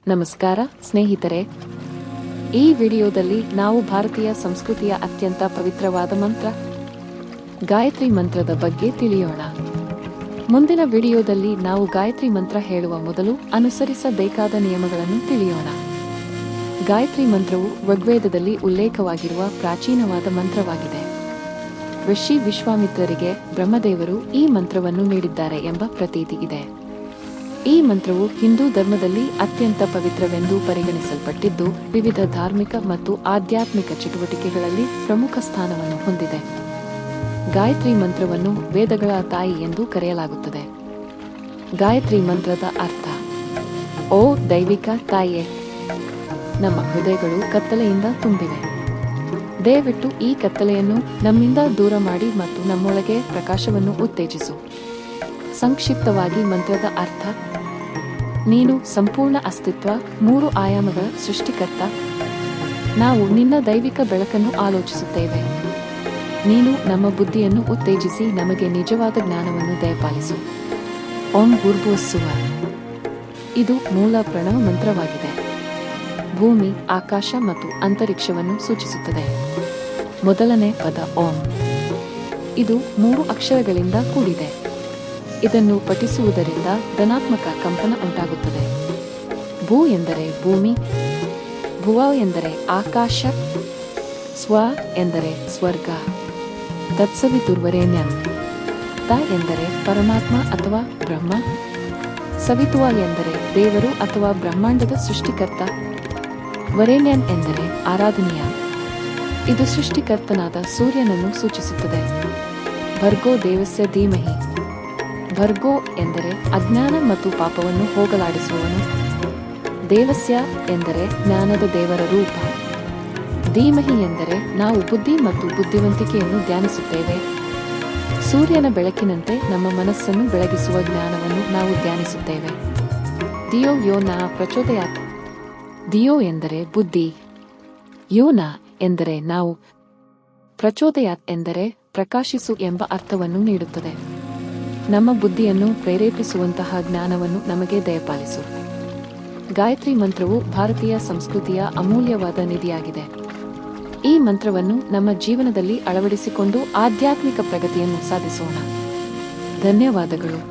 ನಮಸ್ಕಾರ ಸ್ನೇಹಿತರೆ, ಈ ವಿಡಿಯೋದಲ್ಲಿ ನಾವು ಭಾರತೀಯ ಸಂಸ್ಕೃತಿಯ ಅತ್ಯಂತ ಪವಿತ್ರವಾದ ಮಂತ್ರ ಗಾಯತ್ರಿ ಮಂತ್ರದ ಬಗ್ಗೆ ತಿಳಿಯೋಣ. ಮುಂದಿನ ವಿಡಿಯೋದಲ್ಲಿ ನಾವು ಗಾಯತ್ರಿ ಮಂತ್ರ ಹೇಳುವ ಮೊದಲು ಅನುಸರಿಸಬೇಕಾದ ನಿಯಮಗಳನ್ನು ತಿಳಿಯೋಣ. ಗಾಯತ್ರಿ ಮಂತ್ರವು ಋಗ್ವೇದದಲ್ಲಿ ಉಲ್ಲೇಖವಾಗಿರುವ ಪ್ರಾಚೀನವಾದ ಮಂತ್ರವಾಗಿದೆ. ಋಷಿ ವಿಶ್ವಾಮಿತ್ರರಿಗೆ ಬ್ರಹ್ಮದೇವರು ಈ ಮಂತ್ರವನ್ನು ನೀಡಿದ್ದಾರೆ ಎಂಬ ಪ್ರತೀತಿ ಇದೆ. ಈ ಮಂತ್ರವು ಹಿಂದೂ ಧರ್ಮದಲ್ಲಿ ಅತ್ಯಂತ ಪವಿತ್ರವೆಂದು ಪರಿಗಣಿಸಲ್ಪಟ್ಟಿದ್ದು, ವಿವಿಧ ಧಾರ್ಮಿಕ ಮತ್ತು ಆಧ್ಯಾತ್ಮಿಕ ಚಟುವಟಿಕೆಗಳಲ್ಲಿ ಪ್ರಮುಖ ಸ್ಥಾನವನ್ನು ಹೊಂದಿದೆ. ಗಾಯತ್ರಿ ಮಂತ್ರವನ್ನು ವೇದಗಳ ತಾಯಿ ಎಂದು ಕರೆಯಲಾಗುತ್ತದೆ. ಗಾಯತ್ರಿ ಮಂತ್ರದ ಅರ್ಥ: ಓ ದೈವಿಕ ತಾಯಿಯೇ, ನಮ್ಮ ಹೃದಯಗಳು ಕತ್ತಲೆಯಿಂದ ತುಂಬಿವೆ. ದಯವಿಟ್ಟು ಈ ಕತ್ತಲೆಯನ್ನು ನಮ್ಮಿಂದ ದೂರ ಮಾಡಿ ಮತ್ತು ನಮ್ಮೊಳಗೆ ಪ್ರಕಾಶವನ್ನು ಉತ್ತೇಜಿಸು. ಸಂಕ್ಷಿಪ್ತವಾಗಿ ಮಂತ್ರದ ಅರ್ಥ: ನೀನು ಸಂಪೂರ್ಣ ಅಸ್ತಿತ್ವ, 3 ಆಯಾಮಗಳ ಸೃಷ್ಟಿಕರ್ತ. ನಾವು ನಿನ್ನ ದೈವಿಕ ಬೆಳಕನ್ನು ಆಲೋಚಿಸುತ್ತೇವೆ. ನೀನು ನಮ್ಮ ಬುದ್ಧಿಯನ್ನು ಉತ್ತೇಜಿಸಿ ನಮಗೆ ನಿಜವಾದ ಜ್ಞಾನವನ್ನು ದಯಪಾಲಿಸು. ಓಂ ಭೂರ್ಭುವಃ. ಇದು ಮೂಲ ಪ್ರಣವ ಮಂತ್ರವಾಗಿದೆ. ಭೂಮಿ, ಆಕಾಶ ಮತ್ತು ಅಂತರಿಕ್ಷವನ್ನು ಸೂಚಿಸುತ್ತದೆ. ಮೊದಲನೇ ಪದ ಓಂ. ಇದು 3 ಅಕ್ಷರಗಳಿಂದ ಕೂಡಿದೆ. ಇದನ್ನು ಪಠಿಸುವುದರಿಂದ ಧನಾತ್ಮಕ ಕಂಪನ ಉಂಟಾಗುತ್ತದೆ. ಭೂ ಎಂದರೆ ಭೂಮಿ, ಭುವ ಎಂದರೆ ಆಕಾಶ, ಸ್ವ ಎಂದರೆ ಸ್ವರ್ಗ, ತತ್ಸವಿತುರ್ವರೇಣ್ಯಂ. ತ ಎಂದರೆ ಪರಮಾತ್ಮ ಅಥವಾ ಬ್ರಹ್ಮ, ಸವಿತುವ ಎಂದರೆ ದೇವರು ಅಥವಾ ಬ್ರಹ್ಮಾಂಡದ ಸೃಷ್ಟಿಕರ್ತ, ವರೇಣ್ಯನ್ ಎಂದರೆ ಆರಾಧನೀಯ. ಇದು ಸೃಷ್ಟಿಕರ್ತನಾದ ಸೂರ್ಯನನ್ನು ಸೂಚಿಸುತ್ತದೆ. ಭರ್ಗೋ ದೇವಸ್ಯ ಧೀಮಹಿ. ಭರ್ಗೋ ಎಂದರೆ ಅಜ್ಞಾನ ಮತ್ತು ಪಾಪವನ್ನು ಹೋಗಲಾಡಿಸುವವನು. ದೇವಸ್ಯ ಎಂದರೆ ಜ್ಞಾನದ ದೇವರ ರೂಪ. ಧೀಮಹಿ ಎಂದರೆ ನಾವು ಬುದ್ಧಿ ಮತ್ತು ಬುದ್ಧಿವಂತಿಕೆಯನ್ನು ಧ್ಯಾನಿಸುತ್ತೇವೆ. ಸೂರ್ಯನ ಬೆಳಕಿನಂತೆ ನಮ್ಮ ಮನಸ್ಸನ್ನು ಬೆಳಗಿಸುವ ಜ್ಞಾನವನ್ನು ನಾವು ಧ್ಯಾನಿಸುತ್ತೇವೆ. ಧಿಯೋ ಯೋ ನ ಪ್ರಚೋದಯಾತ್. ಧಿಯೋ ಎಂದರೆ ಬುದ್ಧಿ, ಯೋನ ಎಂದರೆ ನಾವು, ಪ್ರಚೋದಯಾತ್ ಎಂದರೆ ಪ್ರಕಾಶಿಸು ಎಂಬ ಅರ್ಥವನ್ನು ನೀಡುತ್ತದೆ. ನಮ್ಮ ಬುದ್ಧಿಯನ್ನು ಪ್ರೇರೇಪಿಸುವಂತಹ ಜ್ಞಾನವನ್ನು ನಮಗೆ ದಯಪಾಲಿಸು. ಗಾಯತ್ರಿ ಮಂತ್ರವು ಭಾರತೀಯ ಸಂಸ್ಕೃತಿಯ ಅಮೂಲ್ಯವಾದ ನಿಧಿಯಾಗಿದೆ. ಈ ಮಂತ್ರವನ್ನು ನಮ್ಮ ಜೀವನದಲ್ಲಿ ಅಳವಡಿಸಿಕೊಂಡು ಆಧ್ಯಾತ್ಮಿಕ ಪ್ರಗತಿಯನ್ನು ಸಾಧಿಸೋಣ. ಧನ್ಯವಾದಗಳು.